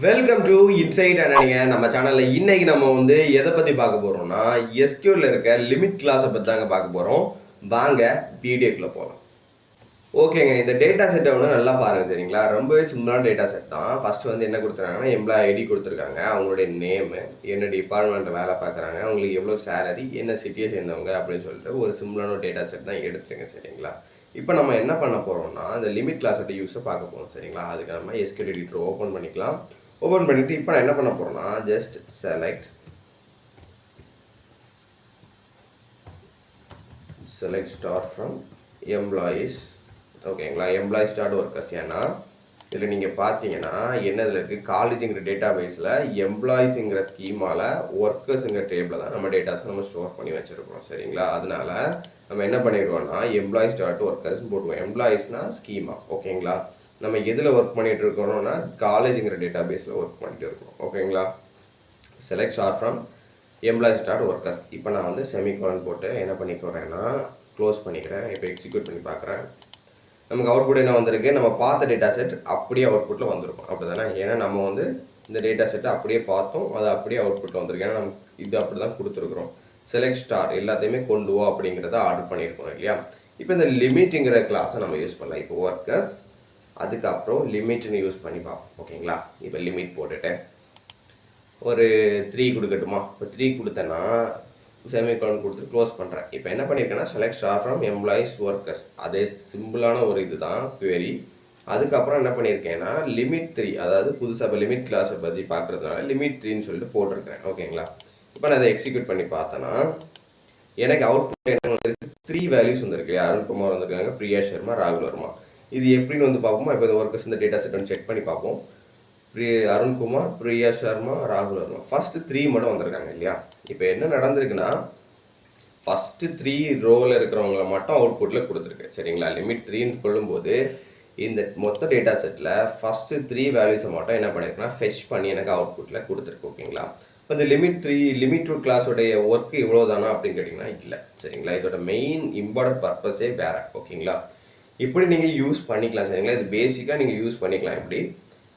Welcome to inside அண்ணனிங்க. நம்ம சேனலில் இன்னைக்கு நம்ம வந்து எதை பற்றி பார்க்க போகிறோம்னா எஸ்கியூவில் இருக்க லிமிட் கிளாஸை பற்றி தாங்க பார்க்க போகிறோம். வாங்க வீடியோக்குள்ளே போகலாம். ஓகேங்க, இந்த டேட்டா செட்டை வந்து நல்லா பாருங்கள் சரிங்களா. ரொம்பவே சிம்பிளான டேட்டா செட் தான். ஃபஸ்ட்டு வந்து என்ன கொடுத்துருக்காங்கன்னா எம்ப்ளாய் ஐடி கொடுத்துருக்காங்க, அவங்களுடைய நேமு, என்ன டிபார்ட்மெண்ட்டில் வேலை பார்க்குறாங்க, அவங்களுக்கு எவ்வளோ சேலரி, என்ன சிட்டியை சேர்ந்தவங்க அப்படின்னு சொல்லிட்டு ஒரு சிம்பிளான ஒரு டேட்டா செட் தான் எடுத்துருங்க சரிங்களா. இப்போ நம்ம என்ன பண்ண போகிறோம்னா இந்த லிமிட் கிளாஸோட யூஸை பார்க்க போகிறோம் சரிங்களா. அதுக்கு நம்ம எஸ்கியூஎல் எடிட்டர் ஓப்பன் பண்ணிக்கலாம். ஓப்பன் பண்ணிவிட்டு இப்போ நான் என்ன பண்ண போகிறேன்னா just select start from employees. ஓகேங்களா, எம்ப்ளாயீஸ் டாட் ஒர்க்கர்ஸ். ஏன்னா இதில் நீங்கள் பார்த்தீங்கன்னா என்னதில் இருக்குது, காலேஜுங்கிற டேட்டா பேஸில் எம்ப்ளாயீஸுங்கிற ஸ்கீமால் ஒர்க்கர்ஸுங்கிற டேபிளில் தான் நம்ம டேட்டாஸ் நம்ம ஸ்டோர் பண்ணி வச்சுருக்கோம் சரிங்களா. அதனால் நம்ம என்ன பண்ணிடுவோம்னா எம்ப்ளாயீஸ் டாட் ஒர்க்கர்ஸ்னு போட்டுருவோம். எம்ப்ளாயீஸ்னால் ஸ்கீமா. ஓகேங்களா, நம்ம எதில் ஒர்க் பண்ணிகிட்டு இருக்கோம்னா காலேஜுங்கிற டேட்டா பேஸில் ஒர்க் பண்ணிட்டு இருக்கோம். ஓகேங்களா, select start from employees dot workers. இப்போ நான் வந்து செமிகோலன் போட்டு என்ன பண்ணிக்கிறேன்னா க்ளோஸ் பண்ணிக்கிறேன். இப்போ எக்ஸிக்யூட் பண்ணி பார்க்குறேன். நமக்கு அவுட்புட் என்ன வந்திருக்கு, நம்ம பார்த்த டேட்டா செட் அப்படியே அவுட்புட்டில் வந்திருக்கும். அப்படி தானே, ஏன்னா நம்ம வந்து இந்த டேட்டா செட்டை அப்படியே பார்த்தோம், அது அப்படியே அவுட்புட்டில் வந்திருக்கு. ஏன்னா நமக்கு இது அப்படி தான் கொடுத்துருக்குறோம். செலக்ட் ஸ்டார் எல்லாத்தையுமே கொண்டு வா அப்படிங்கிறத ஆர்டர் பண்ணியிருக்கோம் இல்லையா. இப்போ இந்த லிமிட்டுங்கிற கிளாஸை நம்ம யூஸ் பண்ணலாம். இப்போ ஒர்க்கர்ஸ் அதுக்கப்புறம் லிமிட்னு யூஸ் பண்ணி பார்ப்போம். ஓகேங்களா, இப்போ லிமிட் போட்டுட்டேன். ஒரு 3 கொடுக்கட்டுமா. இப்போ 3 கொடுத்தேன்னா செமிகோலன் கொடுத்துட்டு க்ளோஸ் பண்ணுறேன். இப்போ என்ன பண்ணியிருக்கேன்னா select star from employees workers. அதே சிம்பிளான ஒரு இது தான் குவெரி. அதுக்கப்புறம் என்ன பண்ணியிருக்கேன்னா லிமிட் 3, அதாவது புதுசாக இப்போ லிமிட் கிளாஸை பற்றி பார்க்குறதுனால லிமிட் 3ன்னு சொல்லிட்டு போட்டிருக்கேன். ஓகேங்களா, இப்போ நான் அதை எக்ஸிக்யூட் பண்ணி பார்த்தேன்னா எனக்கு அவுட்புட் என்ன வந்துருக்கு, 3 வேல்யூஸ் வந்துருக்கு இல்லையா. அருண்குமார் வந்திருக்காங்க, பிரியா சர்மா, ராகுல் வர்மா. இது எப்படின்னு வந்து பார்ப்போம். இப்போ இந்த ஒர்க்கர்ஸ் இந்த டேட்டா செட் வந்து செக் பண்ணி பார்ப்போம். அருண்குமார், பிரியா சர்மா, ராகுல் வர்மா ஃபஸ்ட்டு 3 மட்டும் வந்திருக்காங்க இல்லையா. இப்போ என்ன நடந்திருக்குன்னா ஃபஸ்ட்டு 3 ரோவில் இருக்கிறவங்கள மட்டும் அவுட்புட்டில் கொடுத்துருக்கு சரிங்களா. லிமிட் 3ன்னு கொள்ளும்போது இந்த மொத்த டேட்டா செட்டில் ஃபஸ்ட்டு 3 வேல்யூஸை மட்டும் என்ன பண்ணியிருக்குன்னா ஃபெச் பண்ணி எனக்கு அவுட்புட்டில் கொடுத்துருக்கு. ஓகேங்களா, இப்போ இந்த லிமிட் 2 கிளாஸோடைய ஒர்க்கு இவ்வளோ தானா அப்படின்னு கேட்டிங்கன்னா இல்லை சரிங்களா. இதோட மெயின் இம்பார்ட்டன்ட் பர்பஸே வேறு. ஓகேங்களா, இப்படி நீங்கள் யூஸ் பண்ணிக்கலாம் சரிங்களா. இது பேசிக்காக நீங்கள் யூஸ் பண்ணிக்கலாம். இப்படி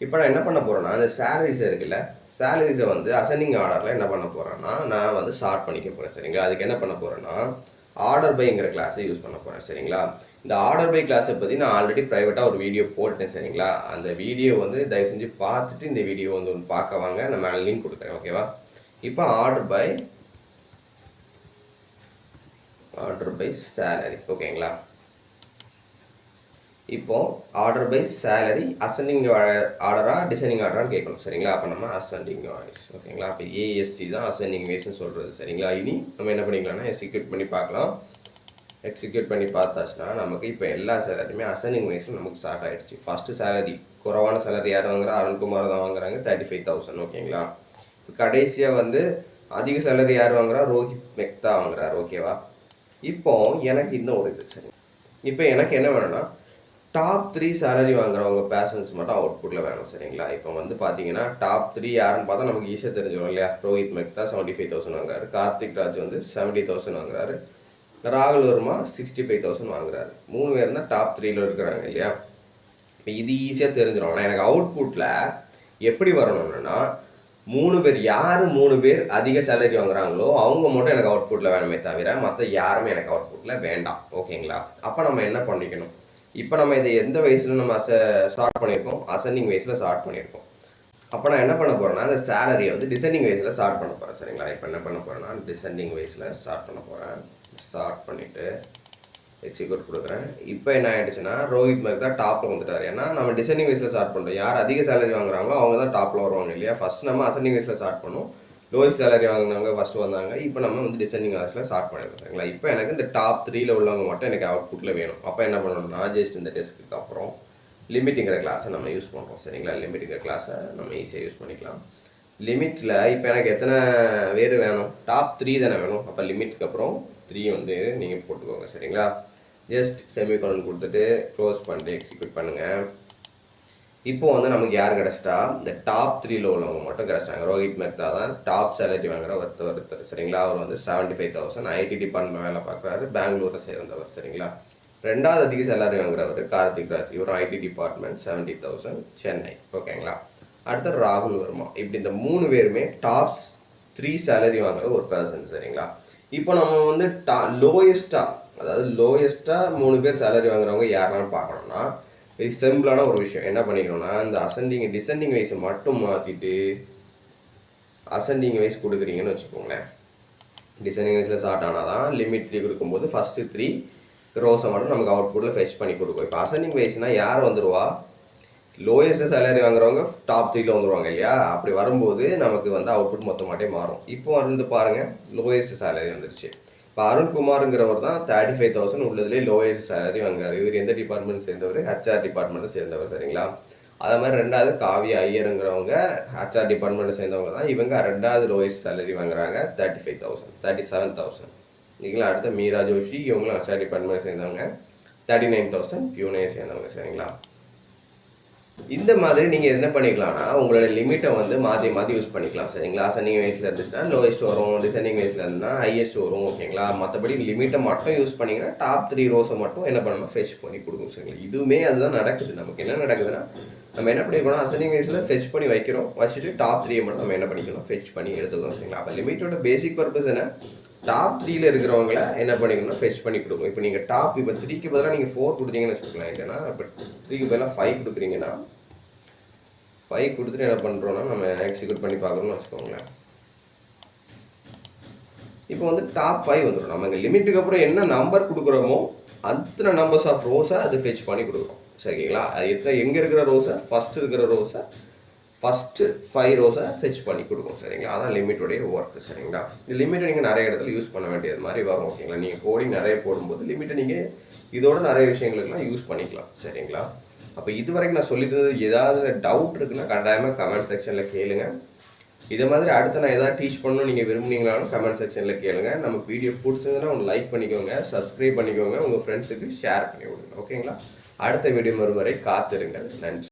இப்போ நான் என்ன பண்ண போகிறேன்னா இந்த சேலரிஸ் இருக்குல்ல, சேலரிஸை வந்து அசெண்டிங் ஆர்டரில் என்ன பண்ண போகிறேன்னா நான் வந்து ஷார்ட் பண்ணிக்க போகிறேன் சரிங்களா. அதுக்கு என்ன பண்ண போகிறேன்னா ஆர்டர் பைங்கிற கிளாஸை யூஸ் பண்ண போகிறேன் சரிங்களா. இந்த ஆர்டர் பை கிளாஸை பற்றி நான் ஆல்ரெடி ப்ரைவேட்டாக ஒரு வீடியோ போட்டேன் சரிங்களா. அந்த வீடியோ வந்து தயவு செஞ்சு பார்த்துட்டு இந்த வீடியோ வந்து ஒன்று பார்க்க வாங்க, நான் மேலே லிங்க் கொடுக்குறேன். ஓகேவா, இப்போ ஆர்டர் பை சேலரி. ஓகேங்களா, இப்போது ஆர்டர் பை சேலரி அசெண்டிங் ஆர்டரா டிசைனிங் ஆர்டரான்னு கேட்கணும் சரிங்களா. அப்போ நம்ம அசெண்டிங் வைஸ். ஓகேங்களா, அப்போ ஏஎஸ்சி தான் அசெண்டிங் வைஸ்ன்னு சொல்கிறது சரிங்களா. இனி நம்ம என்ன பண்ணிக்கலாம்னா எக்ஸிக்யூட் பண்ணி பார்க்கலாம். எக்ஸிக்யூட் பண்ணி பார்த்தாச்சுன்னா நமக்கு இப்போ எல்லா சேலரியுமே அசெண்டிங் வைஸில் நமக்கு ஸ்டார்ட் ஆகிடுச்சு. ஃபஸ்ட்டு சேலரி குறைவான சேலரி யார் வாங்குறா, அருண்குமார் தான் வாங்குறாங்க, 35,000. ஓகேங்களா, கடைசியாக வந்து அதிக சேலரி யார் வாங்குறா, ரோஹித் மெக்தா வாங்குறாரு. ஓகேவா, இப்போ எனக்கு இன்னும் ஒரு இது சரி. இப்போ எனக்கு என்ன வேணும்னா டாப் 3 சேலரி வாங்குறவங்க பேஷன்ஸ் மட்டும் அவுட்புட்டில் வேணும் சரிங்களா. இப்போ வந்து பார்த்தீங்கன்னா டாப் 3 யாருன்னு பார்த்தா நமக்கு ஈஸியாக தெரிஞ்சிடும் இல்லையா. ரோஹித் மெக்தா 75,000 வாங்குறாரு, கார்த்திக் ராஜ் வந்து 70,000 வாங்குறாரு, ராகுல் வர்மா 65,000 வாங்குறாரு. 3 பேர் தான் டாப் 3ல இருக்கிறாங்க இல்லையா. இப்போ இது ஈஸியாக தெரிஞ்சிடும். ஆனால் எனக்கு அவுட்புட்டில் எப்படி வரணும்னா 3 பேர் அதிக சேலரி வாங்குறாங்களோ அவங்க மட்டும் எனக்கு அவுட்புட்டில் வேணுமே தவிர மற்ற யாருமே எனக்கு அவுட்புட்டில் வேண்டாம். ஓகேங்களா, அப்போ நம்ம என்ன பண்ணிக்கணும், இப்போ நம்ம இதை எந்த வயசில் நம்ம ஸ்டார்ட் பண்ணியிருக்கோம், அசெண்டிங் வயசில் ஸ்டார்ட் பண்ணியிருக்கோம். அப்போ நான் என்ன பண்ண போகிறேன்னா அந்த சேலரியை வந்து டிசெண்டிங் வயசில் ஸ்டார்ட் பண்ண போகிறேன் சரிங்களா. இப்போ என்ன பண்ண போகிறேன்னா டிசெண்டிங் வயசில் ஸ்டார்ட் பண்ண போகிறேன். ஸ்டார்ட் பண்ணிவிட்டு எக்ஸிக்யூட் கொடுக்குறேன். இப்போ என்ன ஆகிடுச்சுன்னா ரோஹித் மெக்தா தான் டாப்பில் வந்துட்டார். ஏன்னா நம்ம டிசைனிங் வைஸில் ஸ்டார்ட் பண்ணுறோம். யார் அதிக சேலரி வாங்குறாங்களோ அவங்க தான் டாப்பில் வருவாங்க இல்லையா. ஃபஸ்ட் நம்ம அசெண்டிங் வைஸில் ஸ்டார்ட் பண்ணோம், லோயஸ்ட் சேலரி வாங்கினவங்க ஃபஸ்ட்டு வந்தாங்க. இப்போ நம்ம வந்து டிசைனிங் வைஸில் ஸ்டார்ட் பண்ணிடுறோம் சரிங்களா. இப்போ எனக்கு இந்த டாப் 3ல உள்ளவங்க மட்டும் எனக்கு அவுட்புட்டில் வேணும். அப்போ என்ன பண்ணணும்னா ஜஸ்ட் இந்த டெஸ்க்கு அப்புறம் லிமிட்டுங்கிற கிளாஸை நம்ம யூஸ் பண்ணுறோம் சரிங்களா. லிமிட்டுங்கிற கிளாஸை நம்ம ஈஸியாக யூஸ் பண்ணிக்கலாம். லிமிட்டில் இப்போ எனக்கு எத்தனை பேர் வேணும், டாப் 3 தானே வேணும். அப்போ லிமிட்டுக்கு அப்புறம் 3 வந்து நீங்கள் போட்டுக்கோங்க சரிங்களா. ஜஸ்ட் செமிகோலன் கொடுத்துட்டு க்ளோஸ் பண்ணிட்டு எக்ஸிக்யூட் பண்ணுங்கள். இப்போ வந்து நமக்கு யார் கிடச்சிட்டா இந்த டாப் 3ல உள்ளவங்க மட்டும் கிடச்சிட்டாங்க. ரோஹித் மெக்தா தான் டாப் சேலரி வாங்குற ஒருத்தர் சரிங்களா. அவர் வந்து 75,000 ஐடி டிபார்ட்மெண்ட் வேலை பார்க்குறாரு, பெங்களூரை சேர்ந்தவர் சரிங்களா. ரெண்டாவது அதிக சேலரி வாங்குறவர் கார்த்திக் ராஜ், இவரும் ஐடி டிபார்ட்மெண்ட் 70,000 சென்னை. ஓகேங்களா, அடுத்து ராகுல் வர்மா. இப்படி இந்த 3 பேருமே டாப் 3 சேலரி வாங்குற ஒரு பர்சன். சரிங்களா? இப்போ நம்ம வந்து அதாவது லோயஸ்ட்டாக 3 பேர் சேலரி வாங்குறவங்க யாரெல்லாம் பார்க்கணும்னா, இது சிம்பிளான ஒரு விஷயம். என்ன பண்ணிக்கணும்னா, இந்த டிசெண்டிங் வைஸை மட்டும் மாற்றிட்டு அசெண்டிங் வைஸ் கொடுக்குறீங்கன்னு வச்சுக்கோங்களேன். டிசெண்டிங் வைஸில் ஸ்டார்ட் ஆனால் தான் லிமிட் 3 கொடுக்கும்போது ஃபஸ்ட்டு 3 ரோஸை மட்டும் நமக்கு அவுட்புட்டில் ஃபெச் பண்ணி கொடுக்கும். இப்போ அசெண்டிங் வைஸ்னால் யார் வந்துடுவா? லோயஸ்ட் சேலரி வாங்குறவங்க டாப் 3ல வந்துடுவாங்க இல்லையா? அப்படி வரும்போது நமக்கு வந்து அவுட்புட் மொத்தமாட்டே மாறும். இப்போ வந்து பாருங்கள், லோயஸ்ட் சேலரி வந்துருச்சு. இப்போ அருண்குமாருங்கிறவர் தான் 35,000 உள்ளதுலேயே லோயஸ்ட் சேலரி வாங்குறாரு. இவர் எந்த டிபார்ட்மெண்ட் சேர்ந்தவர்? ஹெச்ஆர் டிபார்ட்மெண்ட்டை சேர்ந்தவர். சரிங்களா? அதே மாதிரி 2வது காவியா ஐயருங்கிறவங்க ஹெச்ஆர் டிபார்ட்மெண்ட்டை சேர்ந்தவங்க தான். இவங்க 2வது லோயஸ்ட் சேலரி வாங்குறாங்க, 37,000. இல்லைங்களா? அடுத்து மீரா ஜோஷி, இவங்களும் ஹெச்ஆர் டிபார்ட்மெண்ட் சேர்ந்தவங்க, 39,000 பியூனே சேர்ந்தவங்க. சரிங்களா? இந்த மாதிரி நீங்கள் என்ன பண்ணிக்கலாம்னா, உங்களோட லிமிட்டை வந்து மாற்றி யூஸ் பண்ணிக்கலாம். சரிங்களா? அசெண்டிங் வைஸில் இருந்துச்சுன்னா லோயஸ்ட் வரும், டிசெண்டிங் வைஸில் இருந்துன்னா ஹையஸ்ட் வரும். ஓகேங்களா? மற்றபடி லிமிட்டை மட்டும் யூஸ் பண்ணிங்கன்னா டாப் 3 ரோஸை மட்டும் என்ன பண்ணணும்? ஃபெச் பண்ணி கொடுக்கும். சரிங்களா? இதுவுமே அதுதான் நடக்குது. நமக்கு என்ன நடக்குதுன்னா, நம்ம என்ன பண்ணிக்கணும்? அசெண்டிங் வைஸில் ஃபெச் பண்ணி வைக்கிறோம், வச்சுட்டு டாப் 3 மட்டும் நம்ம என்ன பண்ணிக்கணும்? ஃபெச் பண்ணி எடுத்துக்கிறோம். சரிங்களா? அப்போ லிமிட்டோட பேசிக் பர்பஸ் என்ன? டாப் 3ல இருக்கிறவங்கள என்ன பண்ணிக்கணும்னா ஃபெச் பண்ணி கொடுக்கும். இப்போ நீங்கள் இப்போ 3க்கு பதிலாக நீங்கள் 4 கொடுத்தீங்கன்னு வச்சுக்கலாம். இல்லைன்னா இப்போ 3க்கு பதிலாக 5 கொடுக்குறீங்கன்னா 5 கொடுத்துட்டு என்ன பண்ணுறோன்னா நம்ம எக்ஸிக்யூட் பண்ணி பார்க்கணும்னு வச்சுக்கோங்களேன். இப்போ வந்து டாப் 5 வந்துடும். நம்ம இங்கே லிமிட்டுக்கு அப்புறம் என்ன நம்பர் கொடுக்குறோமோ அத்தனை நம்பர்ஸ் ஆஃப் ரோஸை அது ஃபெச் பண்ணி கொடுக்குறோம். சரிங்களா? அது எங்கே இருக்கிற ரோஸை, ஃபஸ்ட்டு இருக்கிற ரோஸை, ஃபஸ்ட்டு 5 ரோஸை ஃபெச் பண்ணி கொடுக்கும். சரிங்களா? அதான் லிமிட்டோடைய ஒர்க்கு. சரிங்களா? இந்த லிமிட்டை நீங்கள் நிறைய இடத்துல யூஸ் பண்ண வேண்டியது மாதிரி வரும். ஓகேங்களா? நீங்கள் கோடிங் நிறைய போடும்போது லிமிட்டை நீங்கள் இதோட நிறைய விஷயங்களுக்கெல்லாம் யூஸ் பண்ணிக்கலாம். சரிங்களா? அப்போ இது வரைக்கும் நான் சொல்லியிருந்தது ஏதாவது டவுட் இருக்குன்னா கட்டாயமாக கமெண்ட் செக்ஷனில் கேளுங்க. இதே மாதிரி அடுத்து நான் எதாவது டீச் பண்ணணும்னு நீங்கள் விரும்புனீங்களாலும் கமெண்ட் செக்ஷனில் கேளுங்க. நமக்கு வீடியோ பிடிச்சிருந்ததுன்னா ஒன்று லைக் பண்ணிக்கோங்க, சப்ஸ்கிரைப் பண்ணிக்கோங்க, உங்கள் ஃப்ரெண்ட்ஸுக்கு ஷேர் பண்ணி விடுங்க. ஓகேங்களா? அடுத்த வீடியோ வரும் வரை காத்திருங்கள். நன்றி.